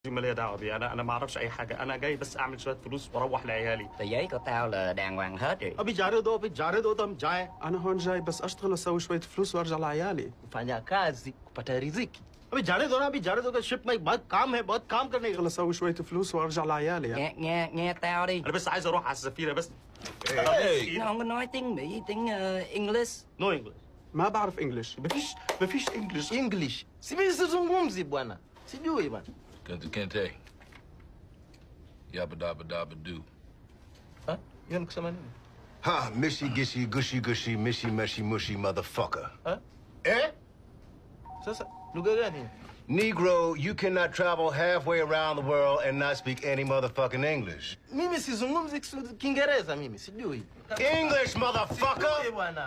دي مالية دعوة بيه، أنا ما أعرفش أي حاجة، أنا جاي بس أعمل شوية فلوس وأروح لعيالي. tờ giấy của tao là đàng hoàng hết rồi. أبي جاري دو تم جاي. أنا هون جاي بس أشتغل وأسوي شوية فلوس وأرجع لعيالي. Fanya kazi kupata riziki. أبي جاري दो का शिप में बहुत काम है, बहुत काम करने का. أسوي شوية فلوس وأرجع لعيالي. Nghe tao đi. أنا بس عايز أروح على السفينة بس. Nó không có nói tiếng Mỹ, tiếng English. No English. ما بعرف إنجليش. مفيش English. Sizungumzi bwana. Sijui bwana. Kente. Yabba dabba dabba do. Ha? Yun kusema nini? Ha, mishy gishy, gushy gushy, mishy meshy mushy motherfucker. Ha? Eh? Sasa lugha gani? Negro, you cannot travel halfway around the world and not speak any motherfucking English. Mimi sizungumzi Kiingereza mimi, sijui. English, motherfucker! Sijui bwana.